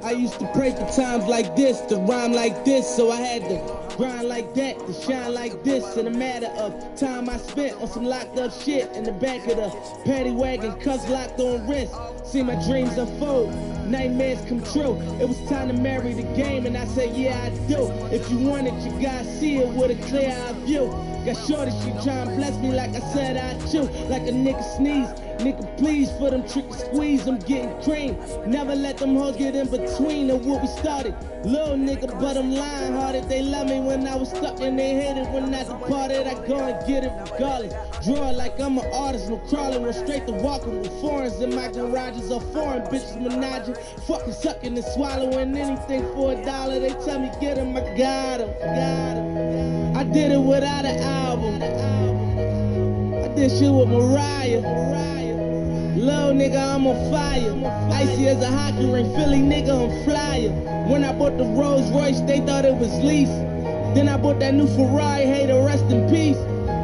I used to pray for times like this, to rhyme like this, so I had to grind like that, to shine like this. In a matter of time I spent on some locked up shit in the back of the paddy wagon, cuffs locked on wrist. See my dreams unfold, nightmares come true. It was time to marry the game, and I said, yeah, I do. If you want it, you gotta see it with a clear eye view. Got shorty, she tryna bless me like I said I chew. Like a nigga sneeze, nigga please for them trick squeeze, I'm getting cream. Never let them hoes get in between of what we started. Little nigga, but I'm lying hearted. They love me when I was stuck and they hated when I departed. I go and get it regardless. Draw it like I'm an artist, no crawling, went straight to walking with foreigns in my garages or foreign bitches menaging. Fucking sucking and swallowing anything for $1. They tell me get him, I got him. I did it without an album. I did shit with Mariah. Little nigga, I'm on fire. Icy as a hockey ring, Philly nigga, I'm flyer. When I bought the Rolls Royce, they thought it was lease. Then I bought that new Ferrari, hater, rest in peace.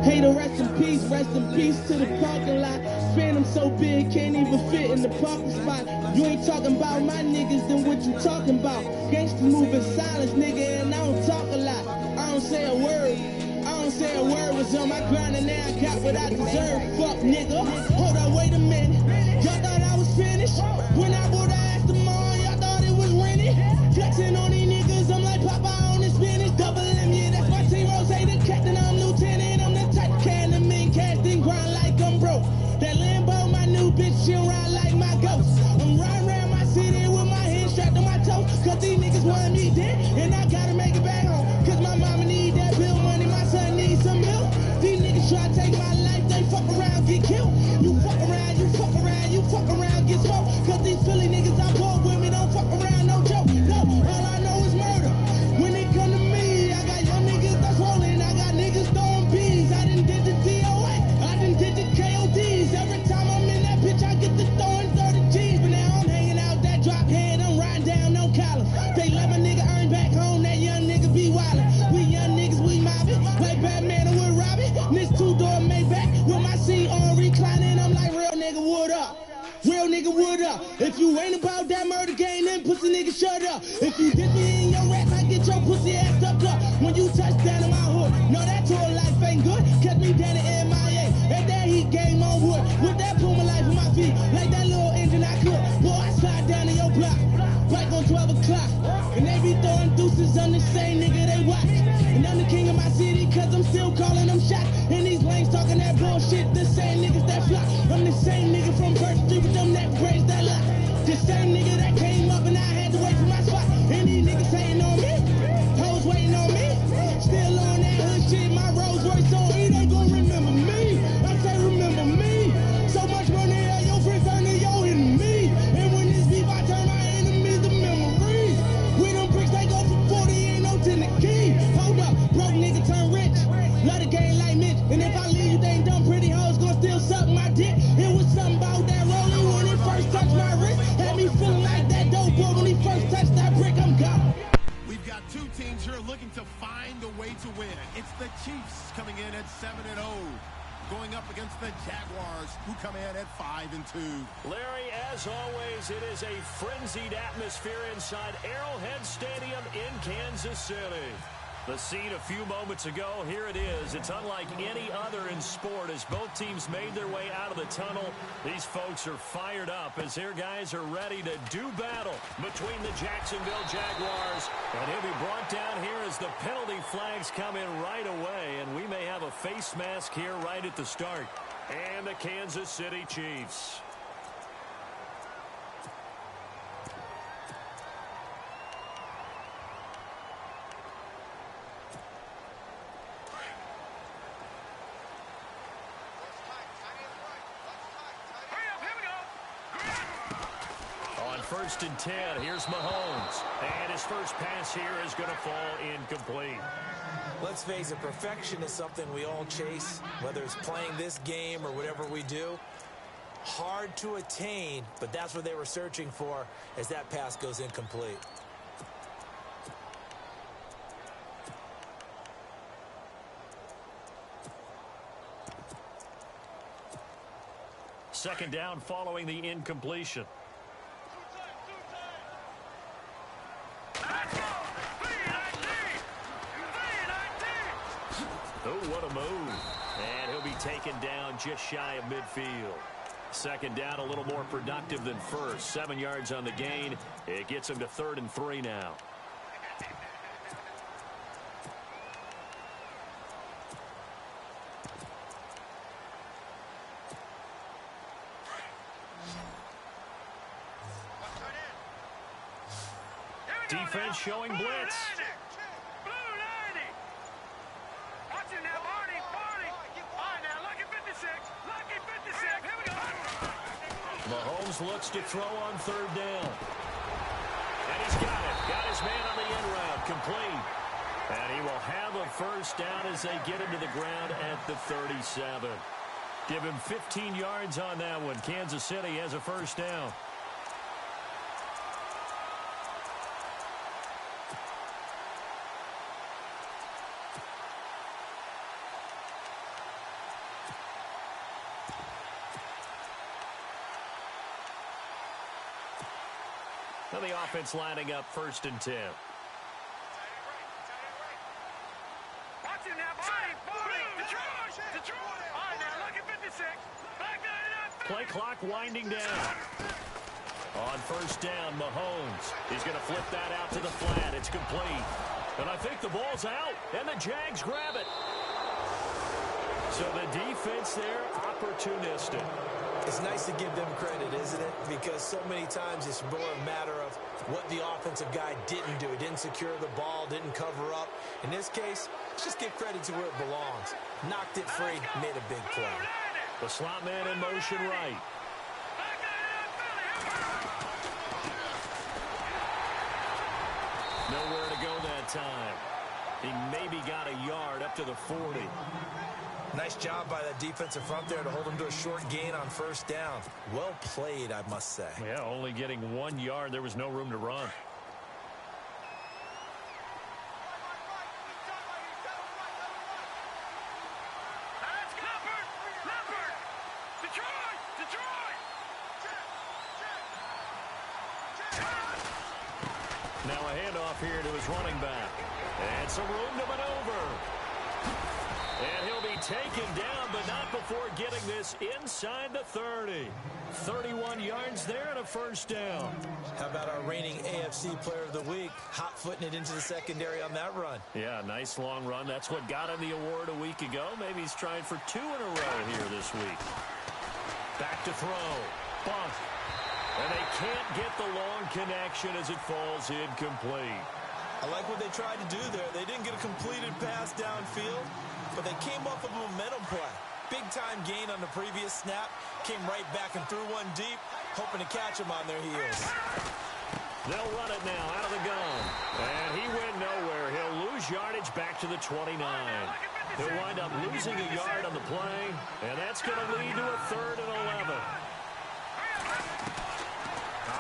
Hater, rest in peace to the parking lot. Phantom so big, can't even fit in the parking spot. You ain't talking about my niggas, then what you talking about? Gangsters move in silence, nigga, and I don't talk a lot. I don't say a word. I don't say a word, was on my grind and now I got what I deserve. Fuck nigga, hold up, wait a minute. Y'all thought I was finished? When I bought the Aston Martin, y'all thought it was rented? Flexing on these niggas, I'm like Papa on the spinach. Double M, yeah, that's my team. Rose, the captain, I'm lieutenant. I'm the type can the men casting grind like I'm broke. That Lambo, my new bitch, she'll ride like my ghost. I'm riding around my city with my hands strapped on my toes. Cause these niggas want me dead, and I gotta make it back home. Cause my mama need that bill money, my son needs some milk. These niggas try to take my life, they fuck around, get killed. You fuck around, you fuck around, you fuck around, get smoked. Cause these Philly niggas I bought with me don't fuck around, no joke. No, all I know is murder. When it come to me, I got young niggas that's rolling, I got niggas throwing bees. I done did the DOA, I done did the KODs. Every time I'm in that bitch, I get the throwing 30 G's. But now I'm hanging out that drop head, I'm riding down no collar. They let my nigga earn back home, that young nigga be wildin'. We young niggas, we mobbing, like Batman and with Robin. This two-door Maybach with my seat on reclining, I'm like, real nigga, what up? Real nigga, what up? If you ain't about that murder game, then pussy nigga, shut up. If you dip me in your rats, I get your pussy ass up. When you touch down in my hood, no, that tour life ain't good. Catch me down in MIA, and that heat game on wood. With that Puma life on my feet, like that little engine I could. Boy, I slide down in your block, bike on 12 o'clock. And they be throwing deuces on the same nigga they watch. And I'm the king of my city, cause I'm still calling them shots. And these lanes talking that bullshit, the same niggas that flop. I'm the same nigga from First Street with them neck braids that lock. The same nigga that came up and I had to wait for my spot. And these niggas hating on me, hoes waiting on me. Still on that hood shit, my Rolls Royce on E, they gon' remember me. I say remember me. So much money at your friends turn to your enemy. And when this beef, I turn my enemies to memories. We them bricks, they go for 40, ain't no 10 the key. Hold up, broke nigga turn rich. Love the game like Mitch. And if I leave you, they ain't dumb pretty hoes gon' still suck my dick. It was something about that rolling when it first touched my wrist. Had me feeling like that dope boy when he first touched that brick, I'm gone. We've got two teams here looking to find a way to win. It's the Chiefs coming in at 7-0. Going up against the Jaguars, who come in at 5-2. Larry, as always, it is a frenzied atmosphere inside Arrowhead Stadium in Kansas City. The scene a few moments ago, here it is. It's unlike any other in sport as both teams made their way out of the tunnel. These folks are fired up as their guys are ready to do battle between the Jacksonville Jaguars. And he'll be brought down here as the penalty flags come in right away. And we may have a face mask here right at the start. And the Kansas City Chiefs. First and 10, here's Mahomes. And his first pass here is going to fall incomplete. Let's face it, perfection is something we all chase, whether it's playing this game or whatever we do. Hard to attain, but that's what they were searching for as that pass goes incomplete. second down following the incompletion. Oh, what a move. And he'll be taken down just shy of midfield. Second down a little more productive than first. 7 yards on the gain. It gets him to 3rd and 3 now. Defense showing blitz. Mahomes looks to throw on 3rd down. And he's got it. Got his man on the end route. Complete. And he will have a first down as they get him to the ground at the 37. Give him 15 yards on that one. Kansas City has a first down. Now the offense lining up 1st and 10. Play clock winding down. On 1st down, Mahomes. He's going to flip that out to the flat. It's complete. And I think the ball's out. And the Jags grab it. So the defense there, opportunistic. It's nice to give them credit, isn't it? Because so many times it's more a matter of what the offensive guy didn't do. He didn't secure the ball, didn't cover up. In this case, let's just give credit to where it belongs. Knocked it free, made a big play. The slot man in motion right. Nowhere to go that time. He maybe got a yard up to the 40. Nice job by that defensive front there to hold him to a short gain on 1st down. Well played, I must say. Yeah, only getting 1 yard. There was no room to run. Now a handoff here to his running back. And some room to maneuver. And he'll be taken down, but not before getting this inside the 30. 31 yards there and a first down. How about our reigning AFC Player of the Week, hot-footing it into the secondary on that run? Yeah, nice long run. That's what got him the award a week ago. Maybe he's trying for 2 in a row here this week. Back to throw. Bump. And they can't get the long connection as it falls incomplete. I like what they tried to do there. They didn't get a completed pass downfield, but they came off of a momentum play. Big-time gain on the previous snap. Came right back and threw one deep, hoping to catch him on their heels. They'll run it now out of the gun. And he went nowhere. He'll lose yardage back to the 29. He'll wind up losing a yard on the play, and that's going to lead to a 3rd and 11.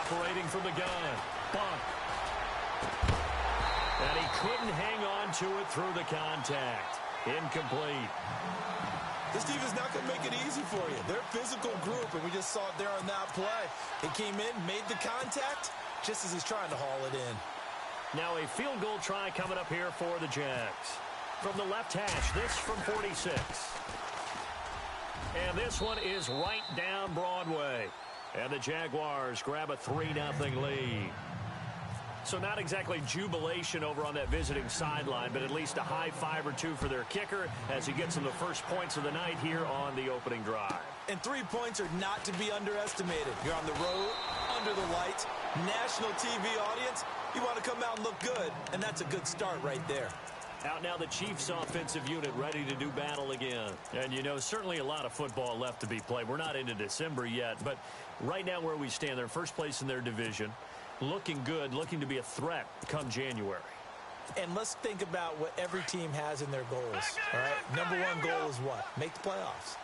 Operating from the gun. Bunt. And he couldn't hang on to it through the contact. Incomplete. This defense not going to make it easy for you. They're a physical group, and we just saw it there on that play. He came in, made the contact, just as he's trying to haul it in. Now a field goal try coming up here for the Jags. From the left hash, this from 46. And this one is right down Broadway. And the Jaguars grab a 3-0 lead. So not exactly jubilation over on that visiting sideline, but at least a high 5 or 2 for their kicker as he gets them the first points of the night here on the opening drive. And 3 points are not to be underestimated. You're on the road, under the lights, national TV audience. You want to come out and look good, and that's a good start right there. Out now the Chiefs offensive unit ready to do battle again. And, you know, certainly a lot of football left to be played. We're not into December yet, but right now where we stand, they're first place in their division. Looking good, looking to be a threat come January. And let's think about what every team has in their goals, all right? Number 1 goal is what? Make the playoffs.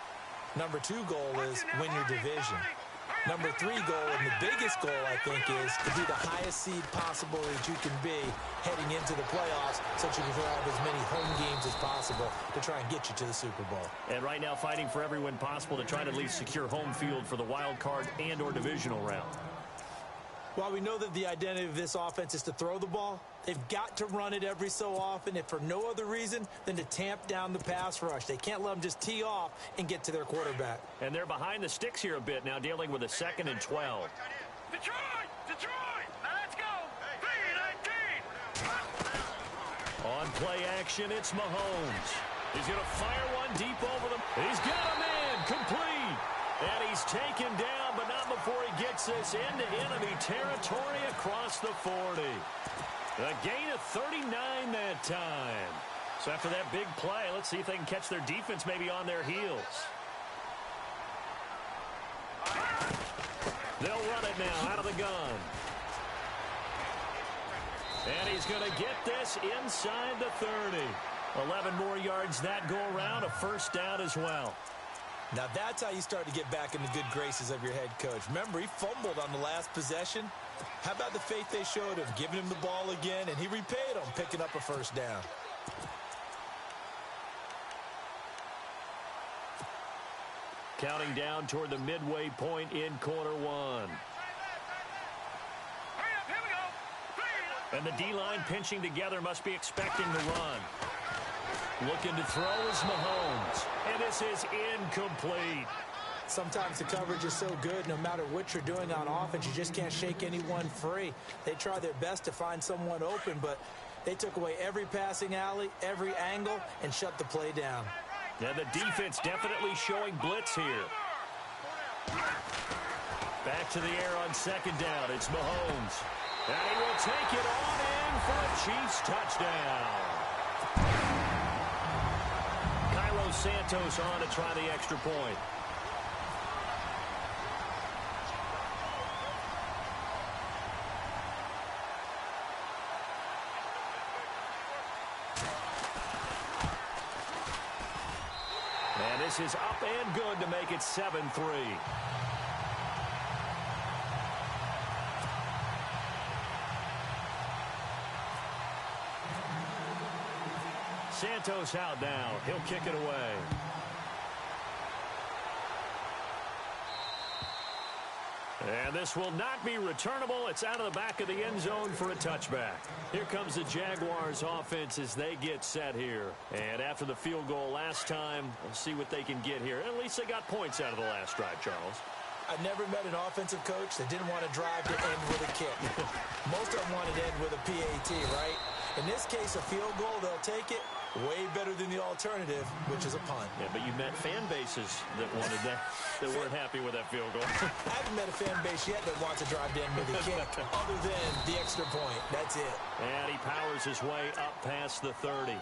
Number 2 goal is win your division. Number 3 goal, and the biggest goal, I think, is to be the highest seed possible that you can be heading into the playoffs so that you can have as many home games as possible to try and get you to the Super Bowl. And right now fighting for every win possible to try to at least secure home field for the wild card and or divisional round. While we know that the identity of this offense is to throw the ball, they've got to run it every so often, if for no other reason than to tamp down the pass rush. They can't let them just tee off and get to their quarterback. And they're behind the sticks here a bit now, dealing with a 2nd and 12. Detroit! Detroit! Now let's go! 3-19! On play action, it's Mahomes. He's going to fire one deep over them. He's got a man complete. And he's taken down, but not before he gets this into enemy territory across the 40. A gain of 39 that time. So after that big play, let's see if they can catch their defense maybe on their heels. They'll run it now out of the gun. And he's going to get this inside the 30. 11 more yards that go around, a first down as well. Now that's how you start to get back in the good graces of your head coach. Remember, he fumbled on the last possession. How about the faith they showed him, giving him the ball again, and he repaid them, picking up a first down. Counting down toward the midway point in quarter 1. And the D-line pinching together, must be expecting the run. Looking to throw is Mahomes. And this is incomplete. Sometimes the coverage is so good, no matter what you're doing on offense, you just can't shake anyone free. They try their best to find someone open, but they took away every passing alley, every angle, and shut the play down. And the defense definitely showing blitz here. Back to the air on 2nd down. It's Mahomes. And he will take it on in for a Chiefs touchdown. Santos on to try the extra point. And this is up and good to make it 7-3. Santos out now. He'll kick it away. And this will not be returnable. It's out of the back of the end zone for a touchback. Here comes the Jaguars offense as they get set here. And after the field goal last time, we'll see what they can get here. At least they got points out of the last drive, Charles. I've never met an offensive coach that didn't want to drive to end with a kick. Most of them wanted to end with a PAT, right? In this case, a field goal, they'll take it. Way better than the alternative, which is a punt. Yeah, but you met fan bases that wanted that, that weren't happy with that field goal. I haven't met a fan base yet that wants to drive to end with a kick, other than the extra point. That's it. And he powers his way up past the 30.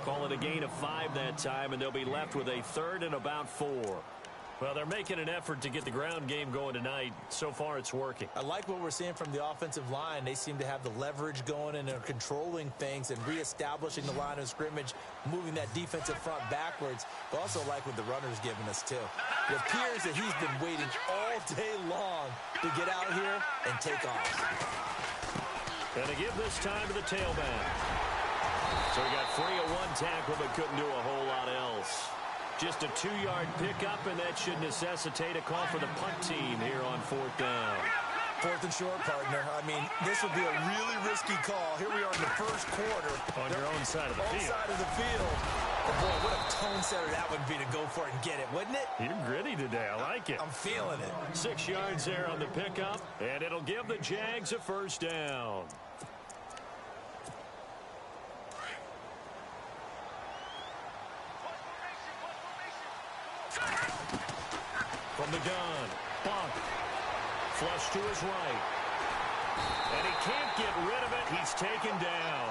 Call it a gain of 5 that time, and they'll be left with a 3rd and about 4. Well, they're making an effort to get the ground game going tonight. So far, it's working. I like what we're seeing from the offensive line. They seem to have the leverage going and are controlling things and reestablishing the line of scrimmage, moving that defensive front backwards. But also like what the runner's giving us, too. It appears that he's been waiting all day long to get out here and take off. And to give this time to the tailback. So he got free of one tackle, but couldn't do a whole lot else. Just a 2-yard pickup, and that should necessitate a call for the punt team here on 4th down. 4th and short, partner. I mean, this would be a really risky call. Here we are in the first quarter. On your own side of the field. Side of the field. But boy, what a tone setter that would be to go for it and get it, wouldn't it? You're gritty today. I like it. I'm feeling it. 6 yards there on the pickup, and it'll give the Jags a first down. From the gun, Bunk. Flush to his right. And he can't get rid of it. He's taken down.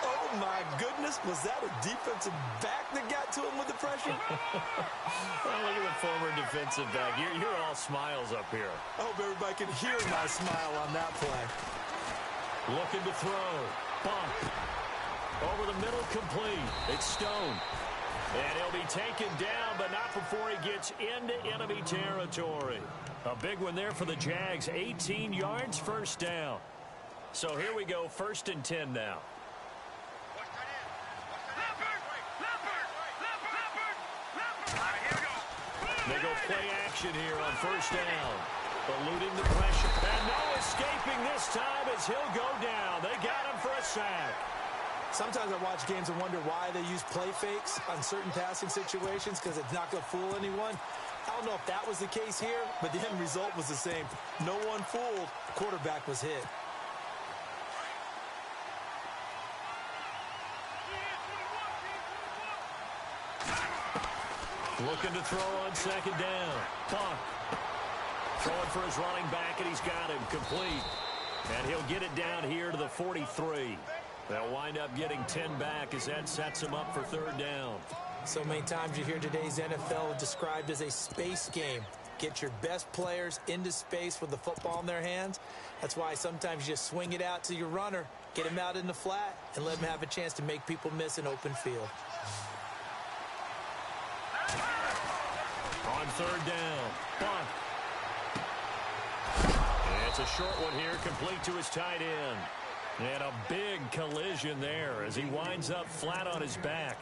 Oh, my goodness. Was that a defensive back that got to him with the pressure? Well, look at the former defensive back. You're all smiles up here. I hope everybody can hear my smile on that play. Looking to throw. Bunk. Over the middle, complete. It's Stone. And he'll be taken down, but not before he gets into enemy territory. A big one there for the Jags. 18 yards, first down. So here we go, 1st and 10 now. They go play action here on 1st down. Eluding the pressure. And no escaping this time as he'll go down. They got him for a sack. Sometimes I watch games and wonder why they use play fakes on certain passing situations, because it's not going to fool anyone. I don't know if that was the case here, but the end result was the same. No one fooled. Quarterback was hit. Looking to throw on 2nd down. Buck. Throwing for his running back, and he's got him complete. And he'll get it down here to the 43. They'll wind up getting 10 back as that sets him up for 3rd down. So many times you hear today's NFL described as a space game. Get your best players into space with the football in their hands. That's why sometimes you just swing it out to your runner, get him out in the flat, and let him have a chance to make people miss an open field. On 3rd down, Buck. It's a short one here, complete to his tight end. And a big collision there as he winds up flat on his back.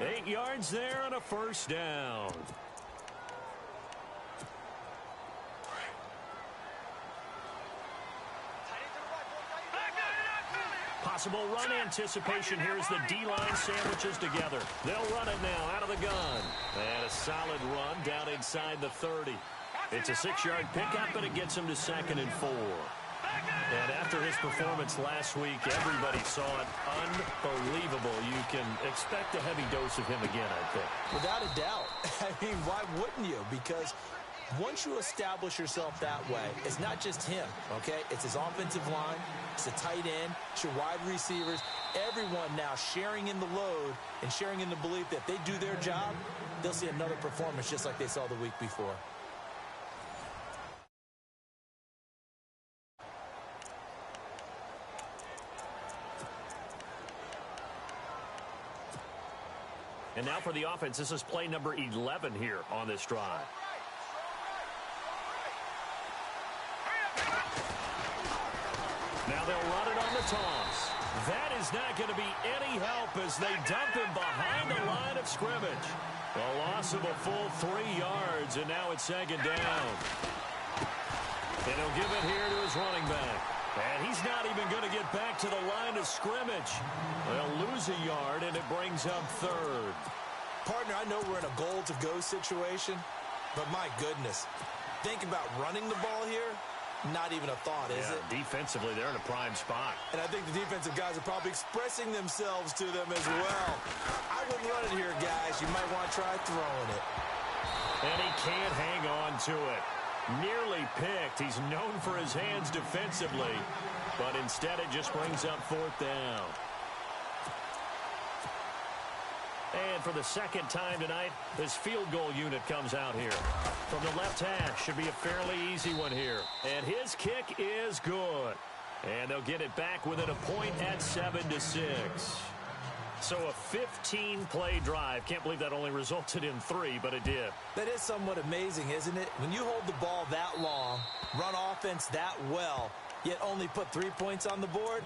8 yards there on a 1st down. Possible run anticipation here as the D-line sandwiches together. They'll run it now out of the gun. And a solid run down inside the 30. It's a 6-yard pickup, and it gets him to 2nd and 4. And after his performance last week, everybody saw it. Unbelievable. You can expect a heavy dose of him again, I think. Without a doubt. I mean, why wouldn't you? Because once you establish yourself that way, it's not just him, okay? It's his offensive line, it's the tight end, it's your wide receivers, everyone now sharing in the load and sharing in the belief that if they do their job, they'll see another performance just like they saw the week before. And now for the offense, this is play number 11 here on this drive. Now they'll run it on the toss. That is not going to be any help as they dump him behind the line of scrimmage. A loss of a full 3 yards, and now it's 2nd down. And he'll give it here to his running back. And he's not even going to get back to the line of scrimmage. They'll lose a yard, and it brings up 3rd. Partner, I know we're in a goal-to-go situation, but my goodness, think about running the ball here. Not even a thought, is it? Defensively, they're in a prime spot. And I think the defensive guys are probably expressing themselves to them as well. I wouldn't run it here, guys. You might want to try throwing it. And he can't hang on to it. Nearly picked. He's known for his hands defensively, but instead it just brings up 4th down. And for the 2nd time tonight, this field goal unit comes out here. From the left hash, should be a fairly easy one here. And his kick is good. And they'll get it back within a point at 7-6. So a 15-play drive. Can't believe that only resulted in 3, but it did. That is somewhat amazing, isn't it? When you hold the ball that long, run offense that well, yet only put 3 points on the board,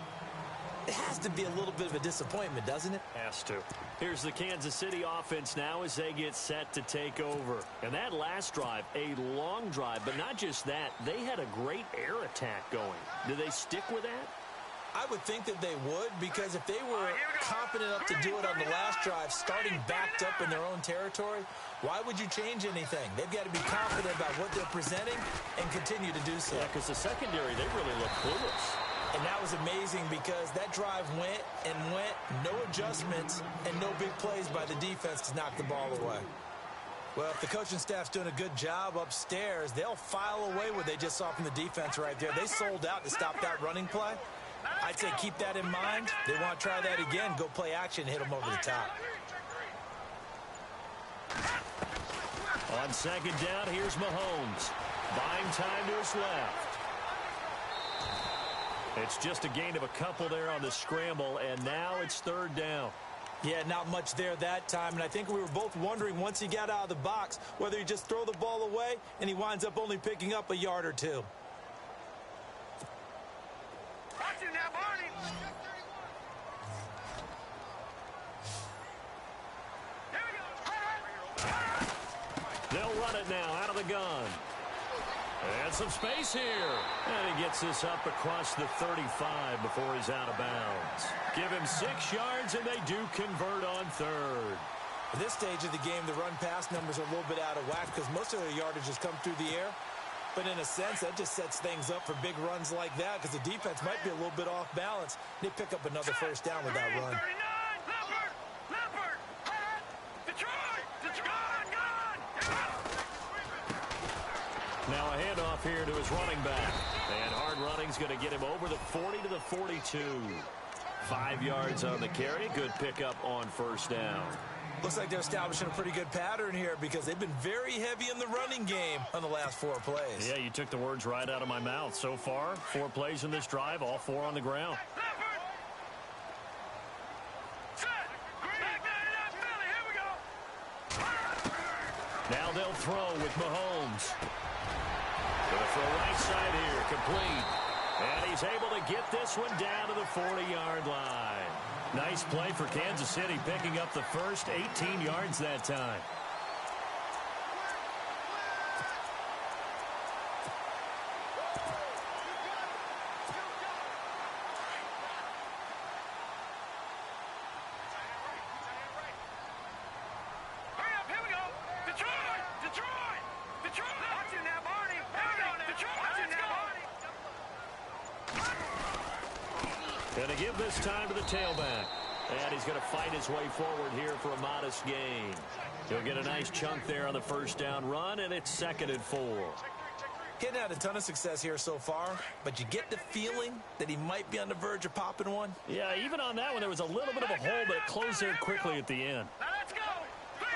it has to be a little bit of a disappointment, doesn't it? Has to. Here's the Kansas City offense now as they get set to take over. And that last drive, a long drive, but not just that. They had a great air attack going. Do they stick with that? I would think that they would, because if they were confident enough to do it on the last drive, starting backed up in their own territory, why would you change anything? They've got to be confident about what they're presenting and continue to do so. Yeah, because the secondary, they really look clueless. And that was amazing because that drive went and went, no adjustments, and no big plays by the defense to knock the ball away. Well, if the coaching staff's doing a good job upstairs, they'll file away what they just saw from the defense right there. They sold out to stop that running play. I'd say keep that in mind. They want to try that again, go play action, hit them over the top. On 2nd down, here's Mahomes. Buying time to his left. It's just a gain of a couple there on the scramble, and now it's 3rd down. Yeah, not much there that time, and I think we were both wondering once he got out of the box whether he just throw the ball away and he winds up only picking up a yard or two. Watch him now, Barney. Here we go. They'll run it now out of the gun. And some space here. And he gets this up across the 35 before he's out of bounds. Give him 6 yards, and they do convert on third. At this stage of the game, the run-pass numbers are a little bit out of whack because most of their yardage has come through the air. But in a sense, that just sets things up for big runs like that because the defense might be a little bit off balance. They pick up another first down with that run. 39, Leopard, Detroit, gone. Now a handoff here to his running back. And hard running's going to get him over the 40 to the 42. 5 yards on the carry. Good pickup on first down. Looks like they're establishing a pretty good pattern here because they've been very heavy in the running game on the last 4 plays. Yeah, you took the words right out of my mouth. So far, 4 plays in this drive, all 4 on the ground. Now they'll throw with Mahomes. Gonna throw right side here, complete. And he's able to get this one down to the 40-yard line. Nice play for Kansas City, picking up the first 18 yards that time. Going to give this time to the tailback. And he's going to fight his way forward here for a modest gain. He'll get a nice chunk there on the first down run, and it's 2nd and 4. Getting had a ton of success here so far, but you get the feeling that he might be on the verge of popping one. Yeah, even on that one, there was a little bit of a hole, but it closed there quickly at the end. Now let's go. 3-19.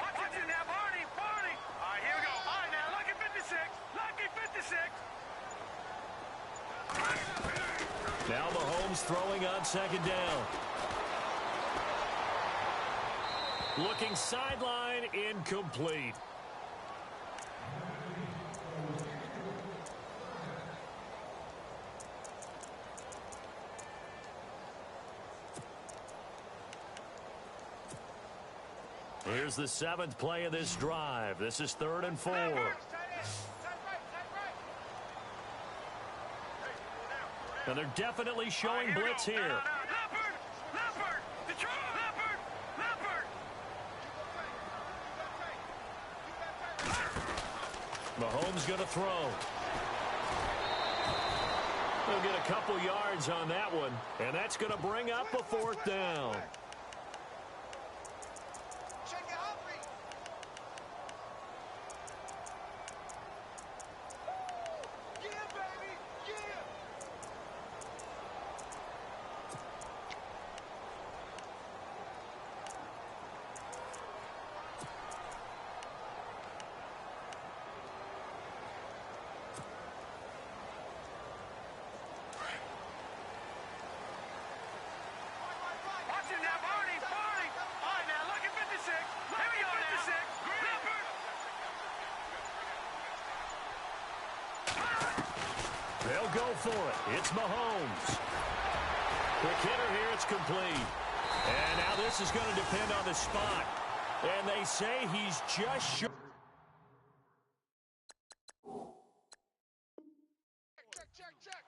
Watch it now, Barney. All right, here we go. All right, now, lucky 56. Lucky 56. Now Mahomes throwing on 2nd down. Looking sideline, incomplete. Here's the 7th play of this drive. This is 3rd and 4. And they're definitely showing blitz here. Leopard, Detroit, Leopard. Mahomes going to throw. They'll get a couple yards on that one, and that's going to bring up a 4th down. They'll go for it. It's Mahomes. Quick hitter here. It's complete. And now this is going to depend on the spot. And they say he's just short. Check.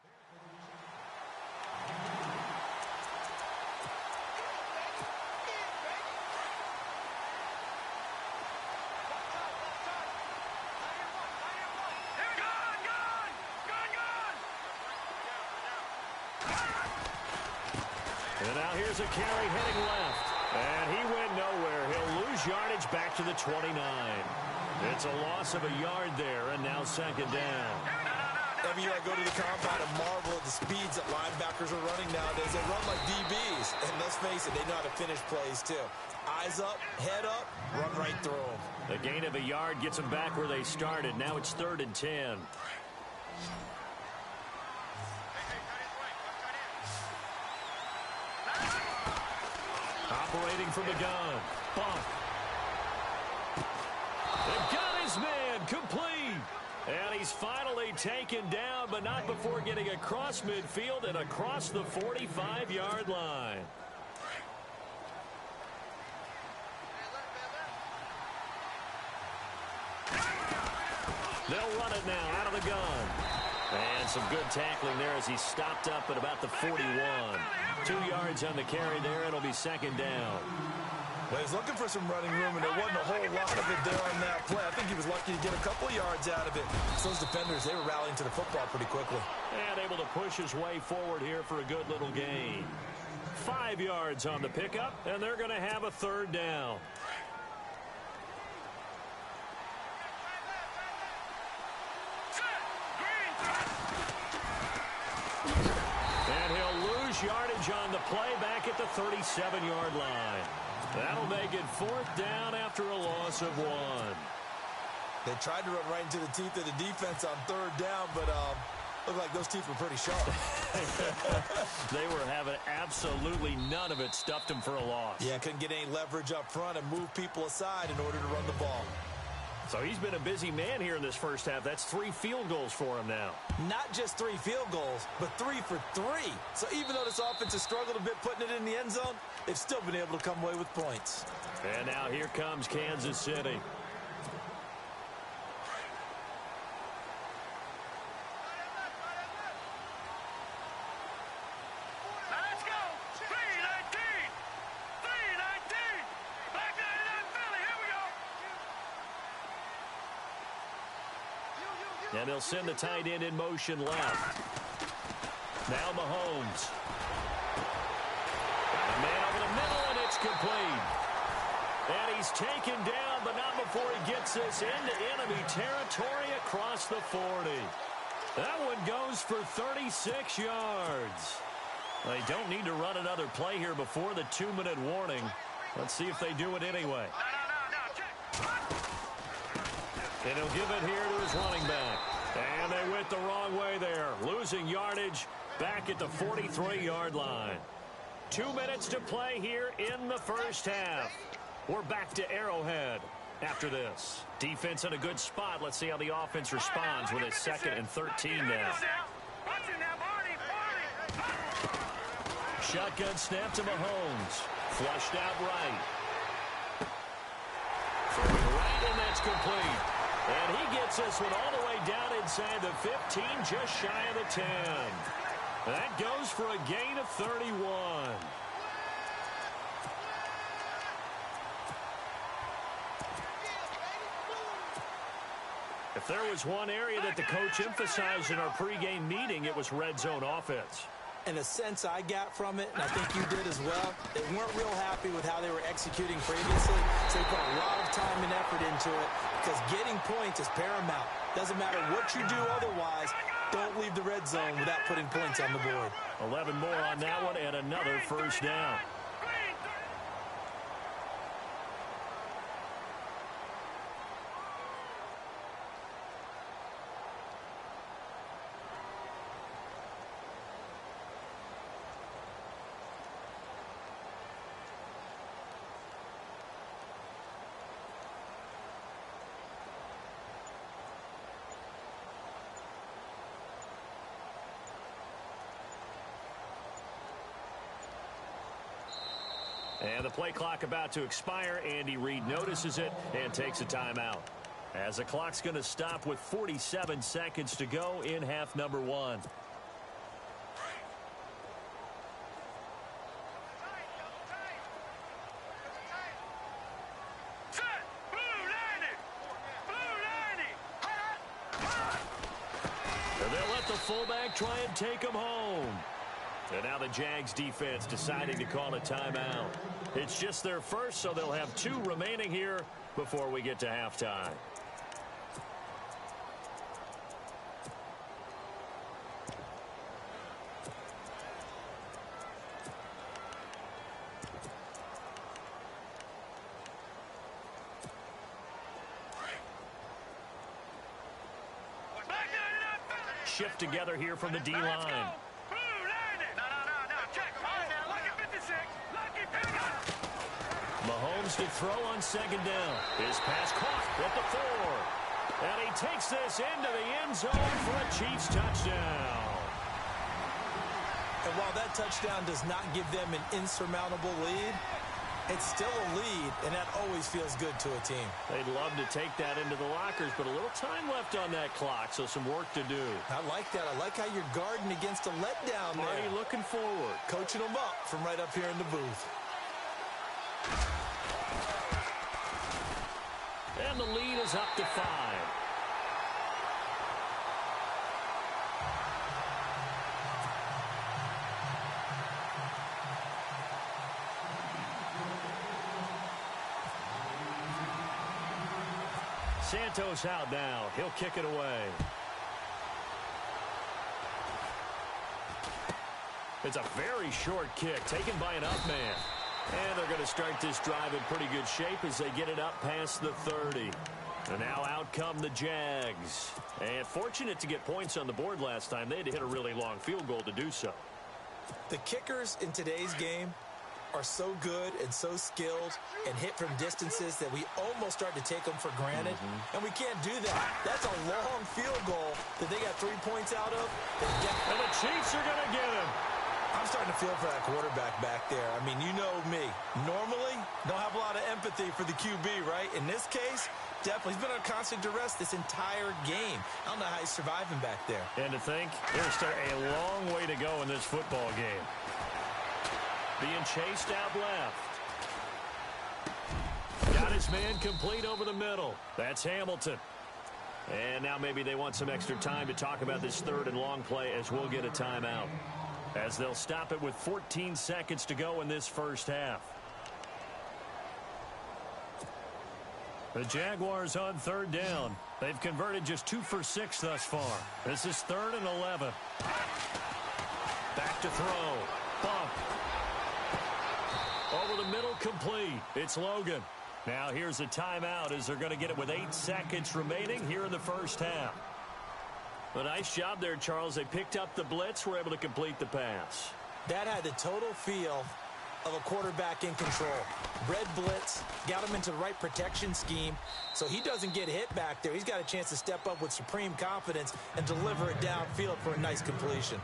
And now here's a carry heading left. And he went nowhere. He'll lose yardage back to the 29. It's a loss of a yard there, and now 2nd down. Every year I go to the combine and marvel at the speeds that linebackers are running nowadays. They run like DBs. And let's face it, they know how to finish plays too. Eyes up, head up, run right through them. The gain of a yard gets them back where they started. Now it's 3rd and 10. Operating from the gun. Bump. They got his man complete. And he's finally taken down, but not before getting across midfield and across the 45-yard line. They'll run it now out of the gun. And some good tackling there as he stopped up at about the 41. 2 yards on the carry there. It'll be second down. Well, he's looking for some running room, and there wasn't a whole lot of it there on that play. I think he was lucky to get a couple of yards out of it. So those defenders, they were rallying to the football pretty quickly. And able to push his way forward here for a good little gain. 5 yards on the pickup, and they're going to have a third down. And he'll lose yardage on the play back at the 37-yard line. That'll make it fourth down after a loss of 1. They tried to run right into the teeth of the defense on third down, but looked like those teeth were pretty sharp. They were having absolutely none of it. Stuffed him for a loss. Yeah, couldn't get any leverage up front and move people aside in order to run the ball. So he's been a busy man here in this first half. That's 3 field goals for him now. Not just 3 field goals, but 3 for 3. So even though this offense has struggled a bit putting it in the end zone, they've still been able to come away with points. And now here comes Kansas City. And he'll send the tight end in motion left. Now Mahomes. Got a man over the middle, and it's complete. And he's taken down, but not before he gets this into enemy territory across the 40. That one goes for 36 yards. They don't need to run another play here before the 2-minute warning. Let's see if they do it anyway. And he'll give it here to his running back. And they went the wrong way there. Losing yardage back at the 43-yard line. 2 minutes to play here in the first half. We're back to Arrowhead after this. Defense in a good spot. Let's see how the offense responds with its 2nd and 13 now. Shotgun snap to Mahomes. Flushed out right. Throwing right, and that's complete. And he gets this one all the way down inside the 15, just shy of the 10. That goes for a gain of 31. If there was one area that the coach emphasized in our pregame meeting, it was red zone offense. And the sense I got from it, and I think you did as well, they weren't real happy with how they were executing previously, so they put a lot of time and effort into it because getting points is paramount. Doesn't matter what you do otherwise, don't leave the red zone without putting points on the board. 11 more on that one and another first down. And the play clock about to expire. Andy Reid notices it and takes a timeout. As the clock's going to stop with 47 seconds to go in half number 1. And they'll let the fullback try and take him home. And now the Jags defense deciding to call a timeout. It's just their first, so they'll have 2 remaining here before we get to halftime. Shift together here from the D-line. comes to throw on second down. His pass caught at the 4. And he takes this into the end zone for a Chiefs touchdown. And while that touchdown does not give them an insurmountable lead, it's still a lead, and that always feels good to a team. They'd love to take that into the lockers, but a little time left on that clock, so some work to do. I like that. I like how you're guarding against a letdown there. Marty looking forward. Coaching them up from right up here in the booth. And the lead is up to 5. Santos out now. He'll kick it away. It's a very short kick taken by an up man. And they're going to start this drive in pretty good shape as they get it up past the 30. And now out come the Jags. And fortunate to get points on the board last time. They had to hit a really long field goal to do so. The kickers in today's game are so good and so skilled and hit from distances that we almost start to take them for granted. And we can't do that. That's a long field goal that they got 3 points out of. And the Chiefs are going to get him. I'm starting to feel for that quarterback back there. I mean, you know me. Normally, don't have a lot of empathy for the QB, right? In this case, definitely. He's been under constant duress this entire game. I don't know how he's surviving back there. And to think, there's still a long way to go in this football game. Being chased out left. Got his man complete over the middle. That's Hamilton. And now maybe they want some extra time to talk about this third and long play as we'll get a timeout. As they'll stop it with 14 seconds to go in this first half. The Jaguars on third down. They've converted just 2 for 6 thus far. This is 3rd and 11. Back to throw. Bump. Over the middle, complete. It's Logan. Now here's a timeout as they're going to get it with 8 seconds remaining here in the first half. A nice job there, Charles. They picked up the blitz, were able to complete the pass. That had the total feel of a quarterback in control. Red blitz, got him into the right protection scheme, so he doesn't get hit back there. He's got a chance to step up with supreme confidence and deliver it downfield for a nice completion.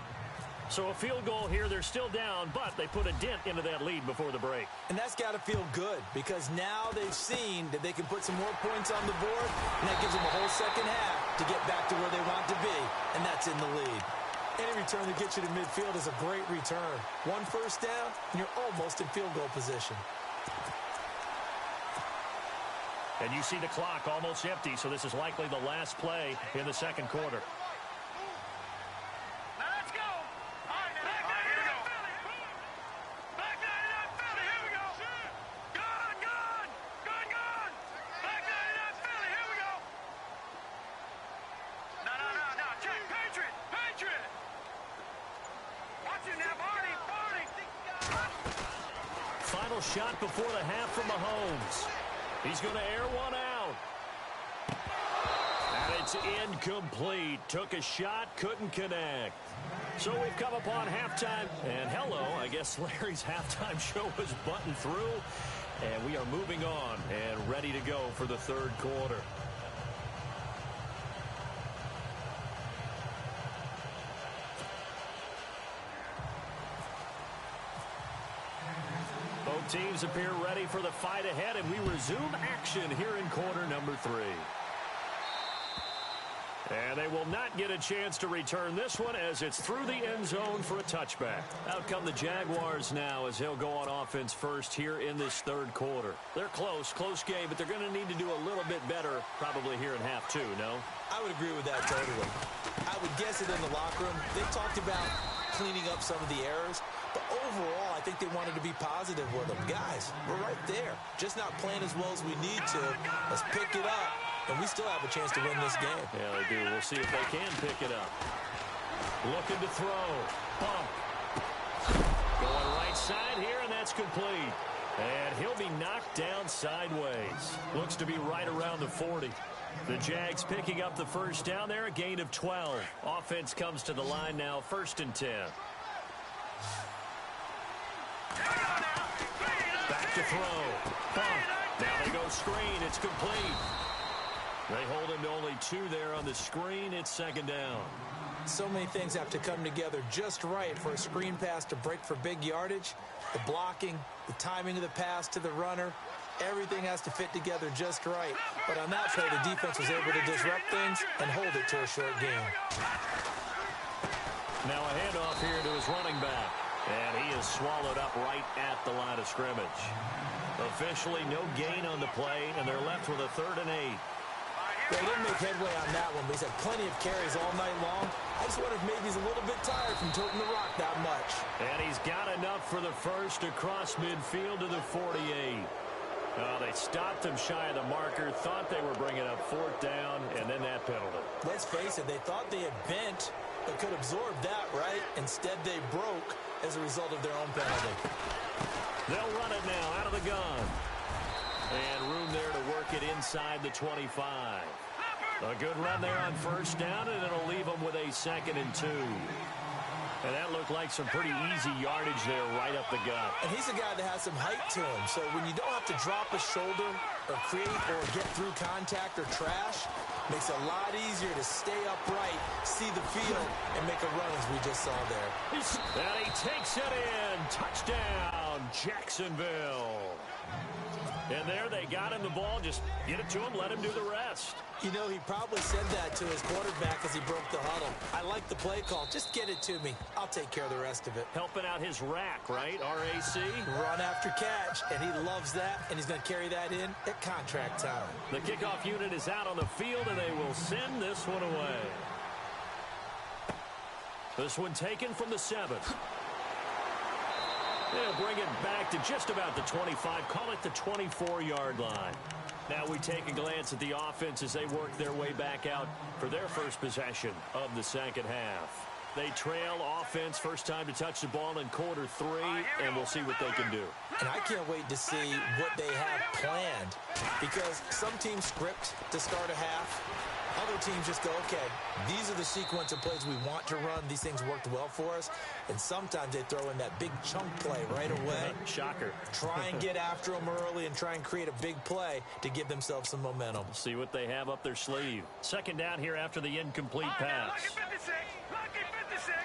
So a field goal here. They're still down, but they put a dent into that lead before the break. And that's got to feel good because now they've seen that they can put some more points on the board, and that gives them a whole second half to get back to where they want to be, and that's in the lead. Any return that gets you to midfield is a great return. 1 first down, and you're almost in field goal position. And you see the clock almost empty, so this is likely the last play in the second quarter. Final shot before the half from Mahomes. He's going to air one out. And it's incomplete. Took a shot, couldn't connect. So we've come upon halftime. And hello, I guess Larry's halftime show was buttoned through. And we are moving on and ready to go for the third quarter. Both teams appear ready for the fight ahead, and we resume action here in quarter number 3. And they will not get a chance to return this one as it's through the end zone for a touchback. Out come the Jaguars now as they'll go on offense first here in this third quarter. They're close game, but they're going to need to do a little bit better probably here in half 2, no? I would agree with that totally. I would guess it in the locker room. They talked about cleaning up some of the errors, but overall, I think they wanted to be positive with them. Guys, we're right there. Just not playing as well as we need to. Let's pick it up, and we still have a chance to win this game. Yeah, they do. We'll see if they can pick it up. Looking to throw. Bump. Going right side here, and that's complete. And he'll be knocked down sideways. Looks to be right around the 40. The Jags picking up the first down there, a gain of 12. Offense comes to the line now, 1st and 10. Back back to throw. Now they go screen. It's complete. They hold him to only 2 there on the screen. It's second down. So many things have to come together just right for a screen pass to break for big yardage. The blocking, the timing of the pass to the runner, everything has to fit together just right. But on that play, the defense was able to disrupt things and hold it to a short game. Now a handoff here to his running back. And he is swallowed up right at the line of scrimmage. Officially no gain on the play, and they're left with a 3rd and 8. They didn't make headway on that one, but he's had plenty of carries all night long. I just wonder if maybe he's a little bit tired from toting the rock that much. And he's got enough for the first across midfield to the 48. They stopped him shy of the marker, thought they were bringing up 4th down, and then that penalty. Let's face it, they thought they had bent, but could absorb that, right? Instead, they broke as a result of their own penalty. They'll run it now out of the gun. And room there to work it inside the 25. A good run there on 1st down, and it'll leave them with a 2nd and 2. And that looked like some pretty easy yardage there right up the gut. And he's a guy that has some height to him, so when you don't have to drop a shoulder or create or get through contact or trash, makes it a lot easier to stay upright, see the field, and make a run as we just saw there. And he takes it in. Touchdown, Jacksonville. And there they got him the ball. Just get it to him, let him do the rest. You know, he probably said that to his quarterback as he broke the huddle. I like the play call. Just get it to me. I'll take care of the rest of it. Helping out his rack, right? RAC? Run after catch, and he loves that, and he's going to carry that in at contract time. The kickoff unit is out on the field, and they will send this one away. This one taken from the 7th. They'll bring it back to just about the 25, call it the 24-yard line. Now we take a glance at the offense as they work their way back out for their first possession of the 2nd half. They trail offense, first time to touch the ball in quarter 3, and we'll see what they can do. And I can't wait to see what they have planned, because some teams script to start a half. Other teams just go, okay, these are the sequence of plays we want to run. These things worked well for us. And sometimes they throw in that big chunk play right away. Shocker. Try and get after them early and try and create a big play to give themselves some momentum. See what they have up their sleeve. 2nd down here after the incomplete pass. Lucky 56. Lucky 56.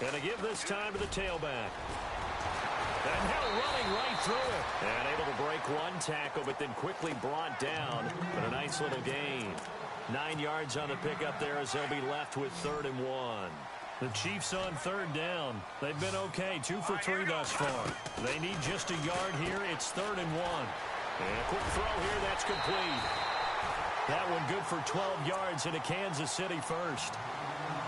And to give this time to the tailback. And now running right through it. And able to break one tackle, but then quickly brought down. But a nice little gain. 9 yards on the pickup there as they'll be left with 3rd and 1. The Chiefs on 3rd down. They've been okay, 2 for 3 thus far. They need just a yard here. It's 3rd and 1. And a quick throw here, that's complete. That one good for 12 yards into Kansas City first.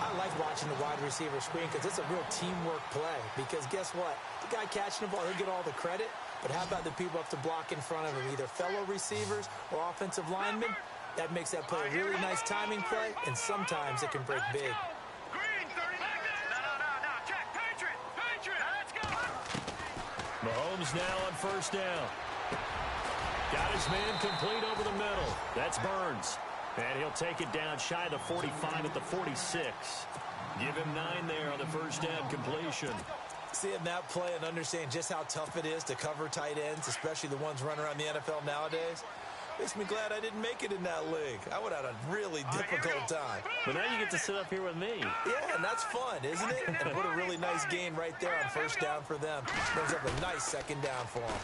I like watching the wide receiver screen because it's a real teamwork play. Because guess what? The guy catching the ball, he'll get all the credit. But how about the people up to block in front of him, either fellow receivers or offensive linemen? That makes that play a really nice timing play, and sometimes it can break big. Green, 30. No. Check. Patriot. Let's go. Mahomes now on 1st down. Got his man complete over the middle. That's Burns. And he'll take it down shy of the 45 at the 46. Give him 9 there on the 1st down completion. Seeing that play and understand just how tough it is to cover tight ends, especially the ones running around the NFL nowadays, makes me glad I didn't make it in that league. I would have had a really difficult time. But now you get to sit up here with me. Yeah, and that's fun, isn't it? And what a really nice gain right there on 1st down for them. Brings up a nice 2nd down for them.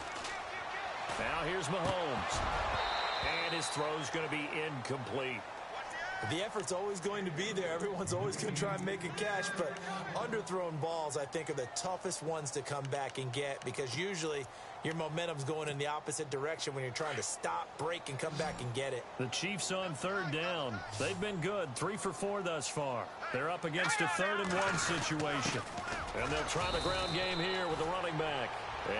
Now here's Mahomes. And his throw's going to be incomplete. The effort's always going to be there. Everyone's always going to try and make a catch, but underthrown balls, I think, are the toughest ones to come back and get because usually your momentum's going in the opposite direction when you're trying to stop, break, and come back and get it. The Chiefs on 3rd down. They've been good, 3 for 4 thus far. They're up against a 3rd and 1 situation. And they'll try the ground game here with the running back.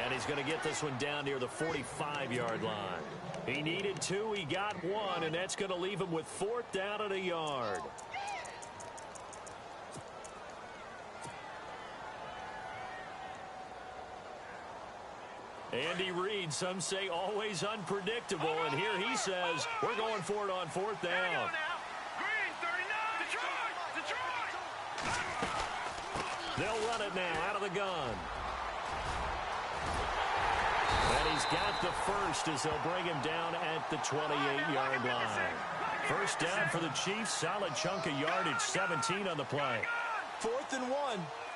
And he's going to get this one down near the 45-yard line. He needed 2, he got 1, and that's going to leave him with 4th down at a yard. Andy Reid, some say always unpredictable, and here he says we're going for it on 4th down. Green, 39. Detroit. They'll run it now out of the gun. And he's got the first as they'll bring him down at the 28-yard line. First down for the Chiefs. Solid chunk of yardage, 17 on the play. 4th and 1.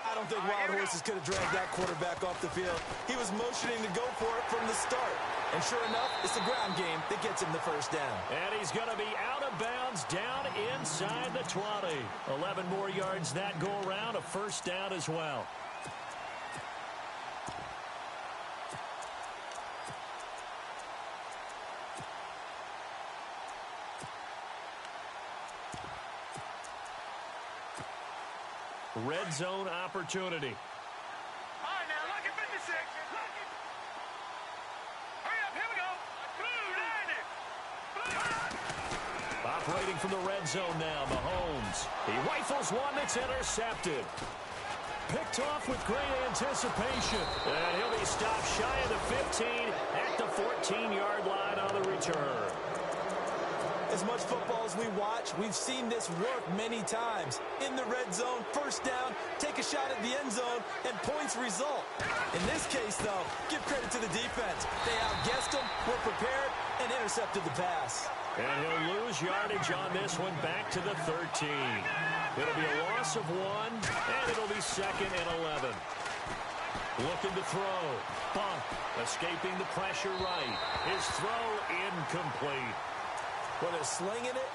I don't think Wild Horses could have dragged that quarterback off the field. He was motioning to go for it from the start. And sure enough, it's the ground game that gets him the first down. And he's going to be out of bounds down inside the 20. 11 more yards that go around, a first down as well. Red zone opportunity. All right, now, look at 56. Hurry up, here we go. Blue 90. Operating from the red zone now, Mahomes. He rifles one that's intercepted. Picked off with great anticipation. And he'll be stopped shy of the 15 at the 14-yard line on the return. As much football as we watch, we've seen this work many times. In the red zone, first down, take a shot at the end zone, and points result. In this case, though, give credit to the defense. They outguessed them, were prepared, and intercepted the pass. And he'll lose yardage on this one back to the 13. It'll be a loss of 1, and it'll be 2nd and 11. Looking to throw. Bump. Escaping the pressure right. His throw incomplete. Well, they're slinging it,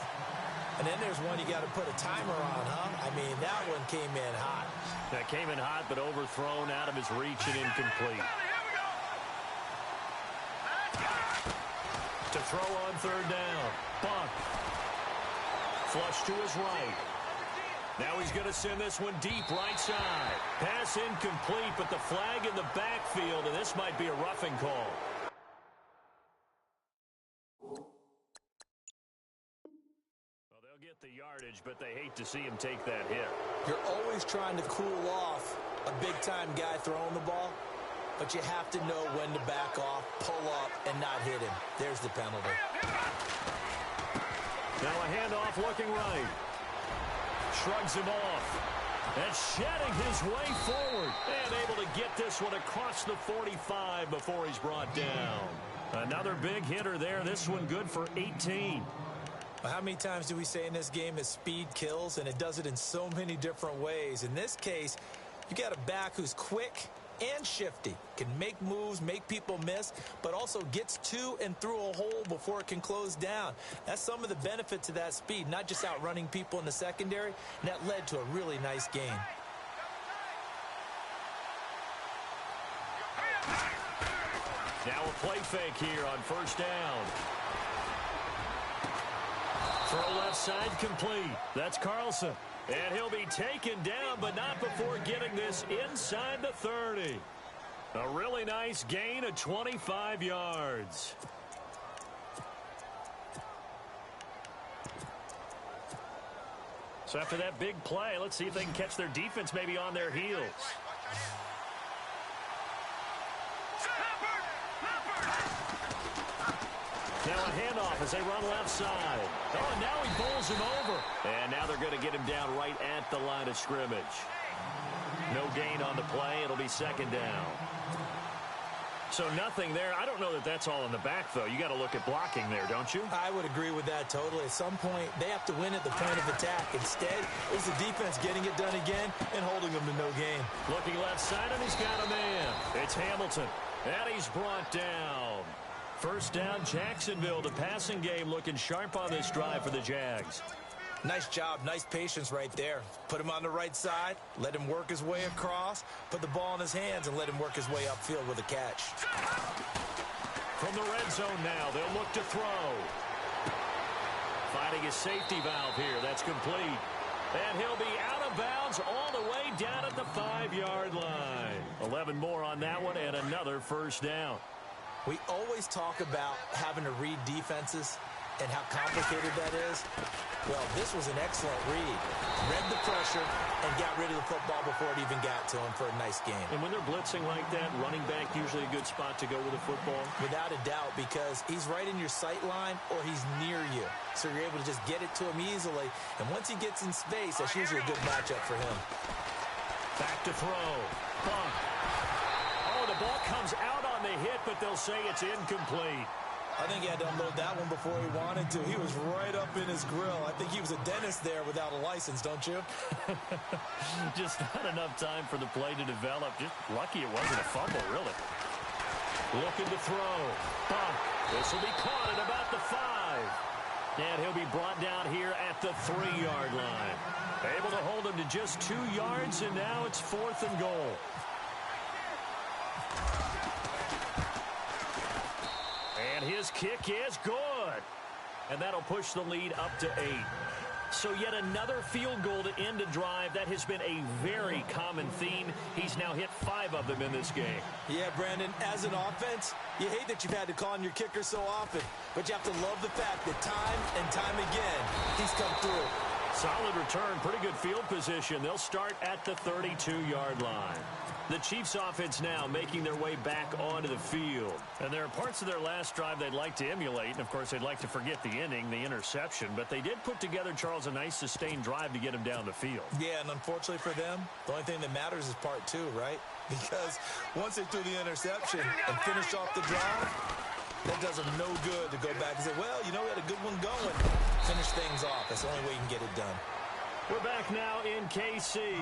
and then there's one you got to put a timer on, huh? I mean, that one came in hot. That came in hot, but overthrown out of his reach and incomplete. To throw on 3rd down. Buck. Flush to his right. Now he's going to send this one deep right side. Pass incomplete, but the flag in the backfield, and this might be a roughing call. The yardage, but they hate to see him take that hit. You're always trying to cool off a big-time guy throwing the ball, but you have to know when to back off, pull up, and not hit him. There's the penalty. Now a handoff looking right. Shrugs him off. And shedding his way forward. And able to get this one across the 45 before he's brought down. Another big hitter there. This one good for 18. Well, how many times do we say in this game that speed kills, and it does it in so many different ways? In this case, you got a back who's quick and shifty, can make moves, make people miss, but also gets to and through a hole before it can close down. That's some of the benefits of that speed, not just outrunning people in the secondary, and that led to a really nice game. Now a play fake here on 1st down. Throw left side complete. That's Carlson. And he'll be taken down, but not before getting this inside the 30. A really nice gain of 25 yards. So after that big play, let's see if they can catch their defense maybe on their heels. Now a handoff as they run left side. Oh, and now he bowls him over. And now they're going to get him down right at the line of scrimmage. No gain on the play. It'll be 2nd down. So nothing there. I don't know that that's all in the back, though. You got to look at blocking there, don't you? I would agree with that totally. At some point, they have to win at the point of attack. Instead, it's the defense getting it done again and holding them to no gain. Looking left side, and he's got a man. It's Hamilton. And he's brought down. First down, Jacksonville. The passing game looking sharp on this drive for the Jags. Nice job, nice patience right there. Put him on the right side, let him work his way across, put the ball in his hands, and let him work his way upfield with a catch. From the red zone now, they'll look to throw. Finding his safety valve here. That's complete. And he'll be out of bounds all the way down at the 5-yard line. 11 more on that one, and another first down. We always talk about having to read defenses and how complicated that is. Well, this was an excellent read. Read the pressure and got rid of the football before it even got to him for a nice game. And when they're blitzing like that, running back usually a good spot to go with the football? Without a doubt, because he's right in your sight line or he's near you. So you're able to just get it to him easily. And once he gets in space, that's usually a good matchup for him. Back to throw. Bump. Oh, the ball comes out on the hit, but they'll say it's incomplete. I think he had to unload that one before he wanted to. He was right up in his grill. I think he was a dentist there without a license, don't you? Just not enough time for the play to develop. Just lucky it wasn't a fumble, really. Looking to throw. Bump. This will be caught at about the 5. And he'll be brought down here at the 3-yard line. Able to hold him to just 2 yards, and now it's 4th and goal. And his kick is good. And that'll push the lead up to 8. So yet another field goal to end a drive. That has been a very common theme. He's now hit 5 of them in this game. Yeah, Brandon, as an offense, you hate that you've had to call on your kicker so often, but you have to love the fact that time and time again, he's come through. Solid return, pretty good field position. They'll start at the 32-yard line. The Chiefs offense now making their way back onto the field. And there are parts of their last drive they'd like to emulate. And, of course, they'd like to forget the inning, the interception. But they did put together, Charles, a nice sustained drive to get him down the field. Yeah, and unfortunately for them, the only thing that matters is part 2, right? Because once they threw the interception and finished off the drive, that does them no good to go back and say, well, you know, we had a good one going. Finish things off. That's the only way you can get it done. We're back now in KC.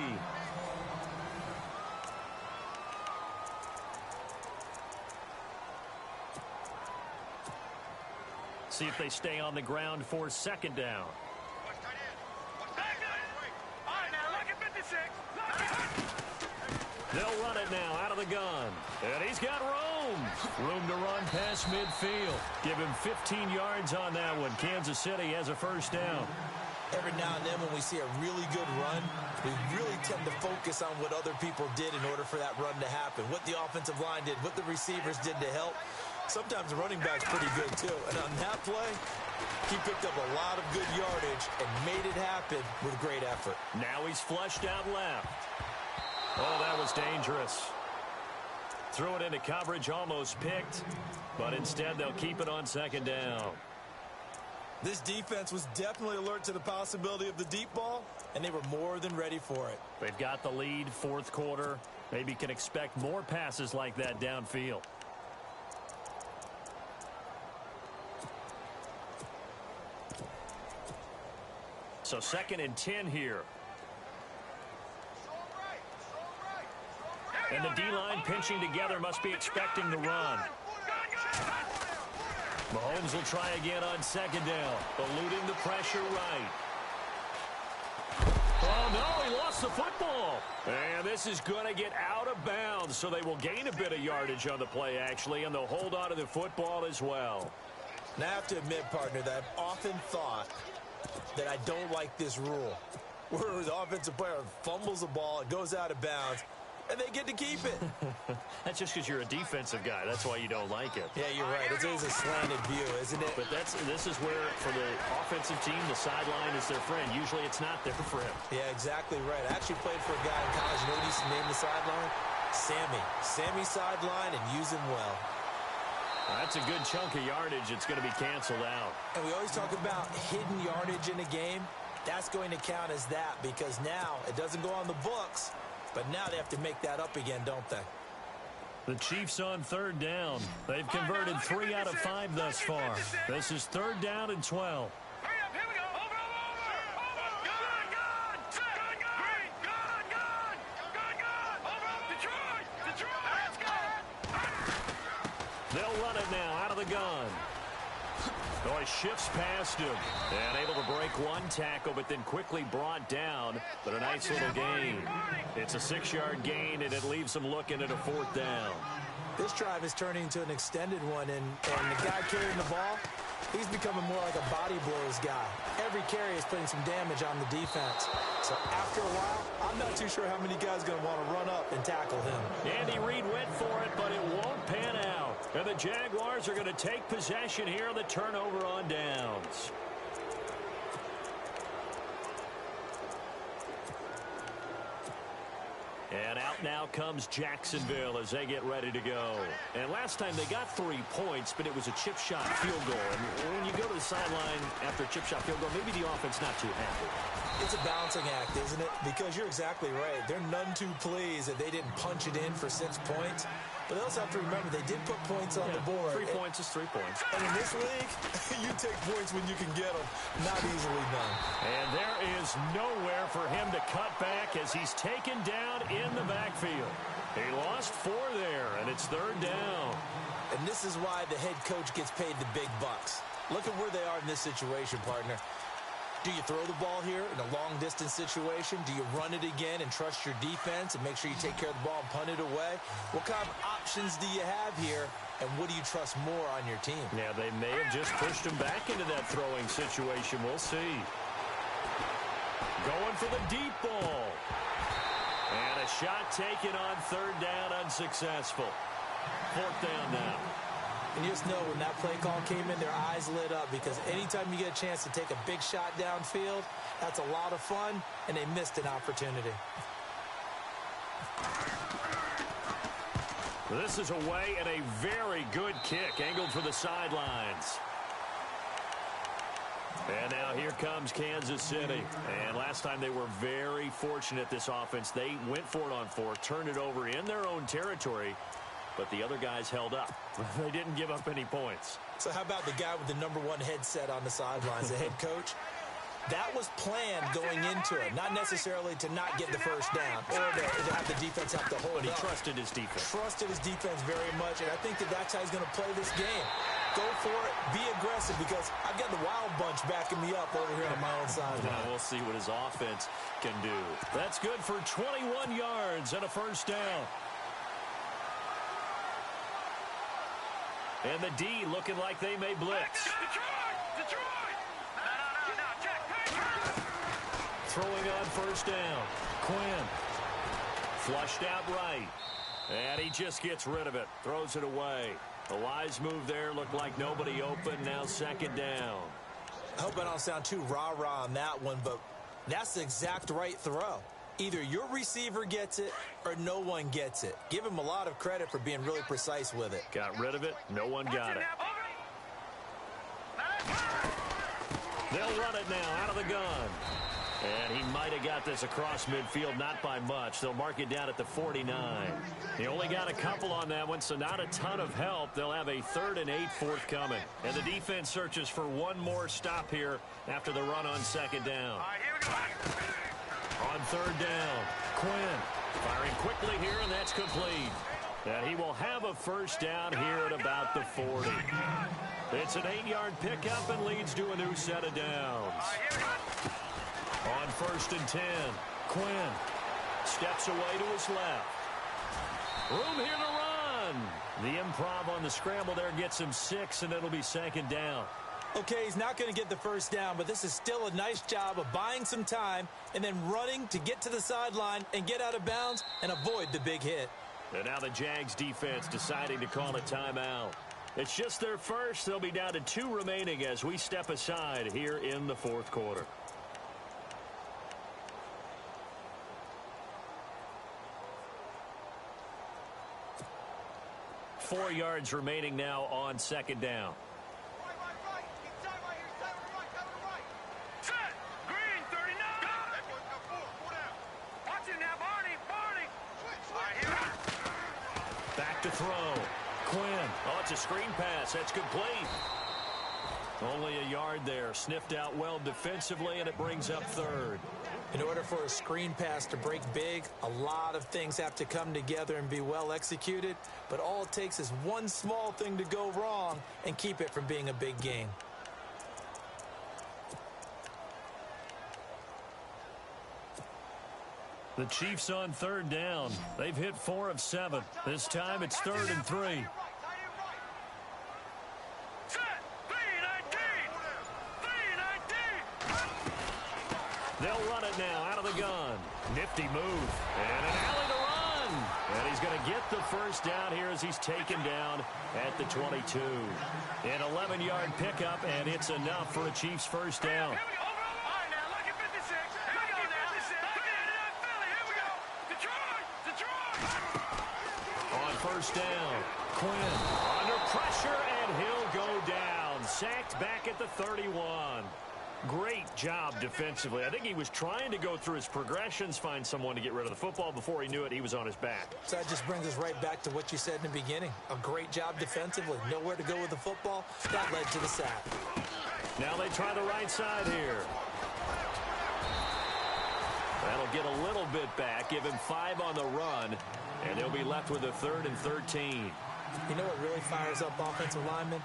See if they stay on the ground for 2nd down. They'll run it now out of the gun. And he's got room to run past midfield. Give him 15 yards on that one. Kansas City has a 1st down. Every now and then when we see a really good run, we really tend to focus on what other people did in order for that run to happen. What the offensive line did, what the receivers did to help. Sometimes the running back's pretty good, too. And on that play, he picked up a lot of good yardage and made it happen with great effort. Now he's flushed out left. Oh, that was dangerous. Threw it into coverage, almost picked. But instead, they'll keep it on 2nd down. This defense was definitely alert to the possibility of the deep ball, and they were more than ready for it. They've got the lead, 4th quarter. Maybe can expect more passes like that downfield. So 2nd and 10 here. And the D-line pinching together, must be expecting the run. Mahomes will try again on 2nd down, eluding the pressure right. Oh, no, he lost the football. And this is going to get out of bounds, so they will gain a bit of yardage on the play, actually, and they'll hold on to the football as well. Now, I have to admit, partner, that I've often thought that I don't like this rule, where the offensive player fumbles the ball, it goes out of bounds, and they get to keep it. That's just because you're a defensive guy. That's why you don't like it. Yeah, you're right. It is a slanted view, isn't it? But this is where, for the offensive team, the sideline is their friend. Usually it's not there for him. Yeah, exactly right. I actually played for a guy in college. You know what he used to name the sideline? Sammy. Sammy sideline, and use him well. That's a good chunk of yardage. It's going to be canceled out. And we always talk about hidden yardage in a game. That's going to count as that because now it doesn't go on the books, but now they have to make that up again, don't they? The Chiefs on 3rd down. They've converted 3 out of 5 thus far. This is 3rd down and 12. They'll run it now out of the gun. Oh, he shifts past him and able to break one tackle, but then quickly brought down. But a nice little gain. It's a 6-yard gain, and it leaves them looking at a 4th down. This drive is turning into an extended one, and the guy carrying the ball, he's becoming more like a body blows guy. Every carry is putting some damage on the defense. So after a while, I'm not too sure how many guys are going to want to run up and tackle him. Andy Reid went for it, but it won't pan out. And the Jaguars are going to take possession here on the turnover on downs. And out now comes Jacksonville as they get ready to go. And last time they got 3 points, but it was a chip shot field goal. And when you go to the sideline after a chip shot field goal, maybe the offense not too happy. It's a balancing act, isn't it? Because you're exactly right. They're none too pleased that they didn't punch it in for 6 points. But they also have to remember they did put points on the board. 3 points is 3 points. And in this league, you take points when you can get them. Not easily done. And there is nowhere for him to cut back as he's taken down in the backfield. He lost 4 there, and it's 3rd down. And this is why the head coach gets paid the big bucks. Look at where they are in this situation, partner. Do you throw the ball here in a long-distance situation? Do you run it again and trust your defense and make sure you take care of the ball and punt it away? What kind of options do you have here, and what do you trust more on your team? Yeah, they may have just pushed him back into that throwing situation. We'll see. Going for the deep ball. And a shot taken on 3rd down, unsuccessful. 4th down now. And you just know when that play call came in, their eyes lit up because anytime you get a chance to take a big shot downfield, that's a lot of fun, and they missed an opportunity. This is away and a very good kick angled for the sidelines. And now here comes Kansas City. And last time they were very fortunate, this offense. They went for it on 4, turned it over in their own territory, but the other guys held up. They didn't give up any points. So how about the guy with the #1 headset on the sidelines, the head coach? That was planned going into it, not necessarily to not get the first down or to have the defense have to hold But he up. trusted his defense. Trusted his defense very much, and I think that's how he's going to play this game. Go for it, be aggressive, because I've got the wild bunch backing me up over here on my own side. Now we'll see what his offense can do. That's good for 21 yards and a 1st down. And the D looking like they may blitz. Detroit! No, check. Throwing on 1st down. Quinn. Flushed out right. And he just gets rid of it. Throws it away. A wise move there. Looked like nobody open. Now 2nd down. I hope I don't sound too rah-rah on that one, but that's the exact right throw. Either your receiver gets it or no one gets it. Give him a lot of credit for being really precise with it. Got rid of it. No one got it. They'll run it now out of the gun. And he might have got this across midfield, not by much. They'll mark it down at the 49. He only got a couple on that one, so not a ton of help. They'll have a 3rd and 8 forthcoming. And the defense searches for one more stop here after the run on 2nd down. All right, here we go. On 3rd down, Quinn firing quickly here, and that's complete. And he will have a 1st down here at about the 40. It's an 8-yard pickup and leads to a new set of downs. On 1st and 10, Quinn steps away to his left. Room here to run. The improv on the scramble there gets him 6, and it'll be 2nd down. Okay, he's not going to get the 1st down, but this is still a nice job of buying some time and then running to get to the sideline and get out of bounds and avoid the big hit. And now the Jags defense deciding to call a timeout. It's just their first. They'll be down to 2 remaining as we step aside here in the 4th quarter. Four yards remaining now on 2nd down. Right. Keep tight right here. Tight on the right. Tight on the right. Set. Green, 39. That boy's got 4. 4 down. Watch it now, Barney. Switch. All right, here we go. Back to throw. Quinn. Oh, it's a screen pass. That's complete. Only a yard there. Sniffed out well defensively, and it brings up 3rd. In order for a screen pass to break big, a lot of things have to come together and be well executed. But all it takes is one small thing to go wrong and keep it from being a big game. The Chiefs on 3rd down. They've hit 4 of 7. This time it's 3rd and 3. They'll run it now out of the gun. Nifty move. And an alley to run. And he's going to get the 1st down here as he's taken down at the 22. An 11-yard pickup, and it's enough for a Chiefs 1st down. On 1st down, Quinn under pressure, and he'll go down. Sacked back at the 31. Great job defensively. I think he was trying to go through his progressions, find someone to get rid of the football. Before he knew it, he was on his back. So that just brings us right back to what you said in the beginning. A great job defensively. Nowhere to go with the football. That led to the sack. Now they try the right side here. That'll get a little bit back, give him 5 on the run, and they'll be left with a 3rd and 13. You know what really fires up offensive linemen?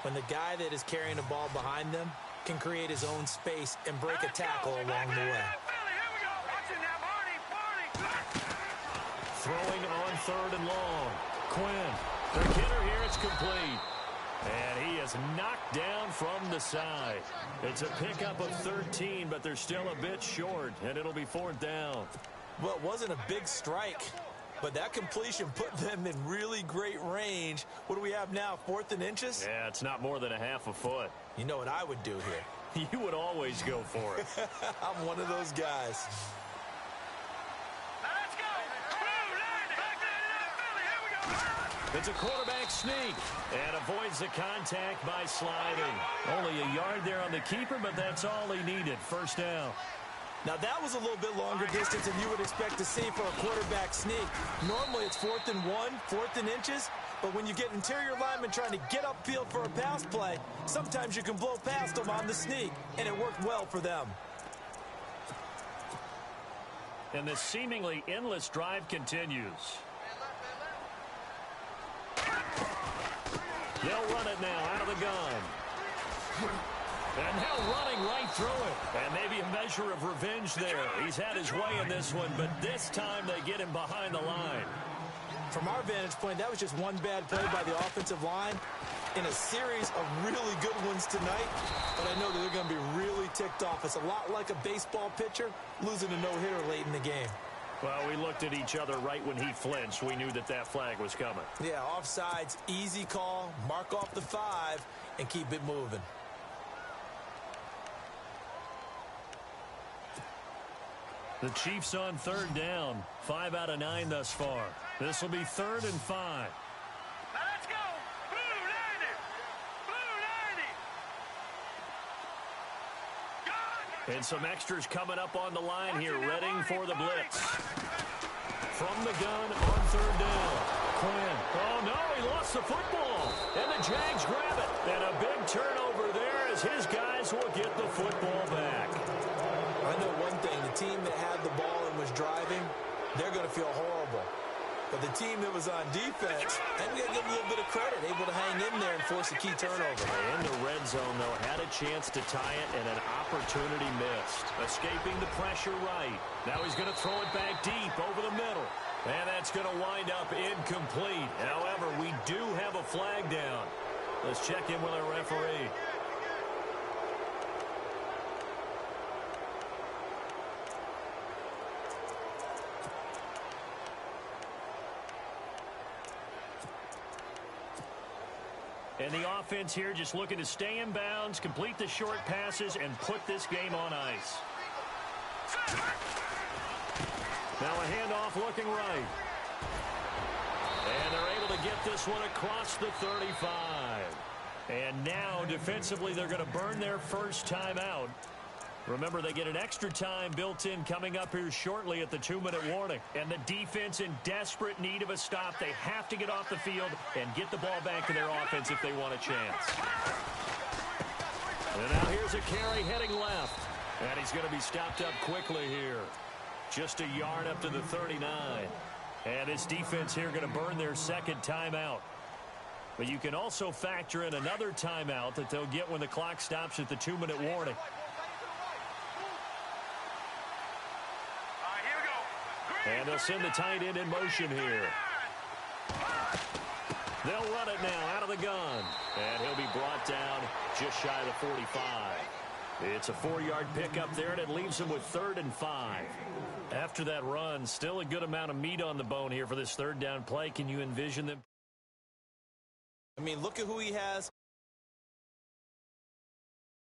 When the guy that is carrying the ball behind them can create his own space and break a tackle along the way. Throwing on 3rd and long. Quinn, the hitter here, it's complete. And he is knocked down from the side. It's a pickup of 13, but they're still a bit short, and it'll be 4th down. Well, it wasn't a big strike, but that completion put them in really great range. What do we have now, 4th and inches? Yeah, it's not more than a half a foot. You know what I would do here? You would always go for it. I'm one of those guys. It's a quarterback sneak and avoids the contact by sliding. Only a yard there on the keeper, but that's all he needed. 1st down. Now, that was a little bit longer distance than you would expect to see for a quarterback sneak. Normally, it's 4th and 1, 4th and inches. But when you get interior linemen trying to get upfield for a pass play, sometimes you can blow past them on the sneak, and it worked well for them. And this seemingly endless drive continues. They'll run it now out of the gun. And now running right through it. And maybe a measure of revenge there. He's had his way in this one, but this time they get him behind the line. From our vantage point, that was just one bad play by the offensive line in a series of really good ones tonight. But I know that they're going to be really ticked off. It's a lot like a baseball pitcher losing a no-hitter late in the game. Well, we looked at each other right when he flinched. We knew that that flag was coming. Yeah, offsides, easy call, mark off the 5, and keep it moving. The Chiefs on 3rd down. 5 out of 9 thus far. This will be 3rd and 5. Let's go! Blue 90! Blue 90! And some extras coming up on the line here, readying for the blitz. From the gun on 3rd down. Quinn. Oh, no, he lost the football. And the Jags grab it. And a big turnover there as his guys will get the football back. I know one thing. The team that had the ball and was driving, they're going to feel horrible. But the team that was on defense, and we got to give them a little bit of credit, able to hang in there and force a key turnover. In the red zone, though, had a chance to tie it, and an opportunity missed. Escaping the pressure right. Now he's going to throw it back deep over the middle. And that's going to wind up incomplete. However, we do have a flag down. Let's check in with our referee. And the offense here just looking to stay in bounds, complete the short passes, and put this game on ice. Now a handoff looking right. And they're able to get this one across the 35. And now defensively they're going to burn their first timeout. Remember, they get an extra time built in coming up here shortly at the 2-minute warning. And the defense in desperate need of a stop. They have to get off the field and get the ball back to their offense if they want a chance. And now here's a carry heading left. And he's going to be stopped up quickly here. Just a yard up to the 39. And this defense here going to burn their second timeout. But you can also factor in another timeout that they'll get when the clock stops at the 2-minute warning. And they'll send the tight end in motion here. They'll run it now out of the gun. And he'll be brought down just shy of the 45. It's a 4-yard pickup there, and it leaves them with 3rd and 5. After that run, still a good amount of meat on the bone here for this 3rd down play. Can you envision them? I mean, look at who he has.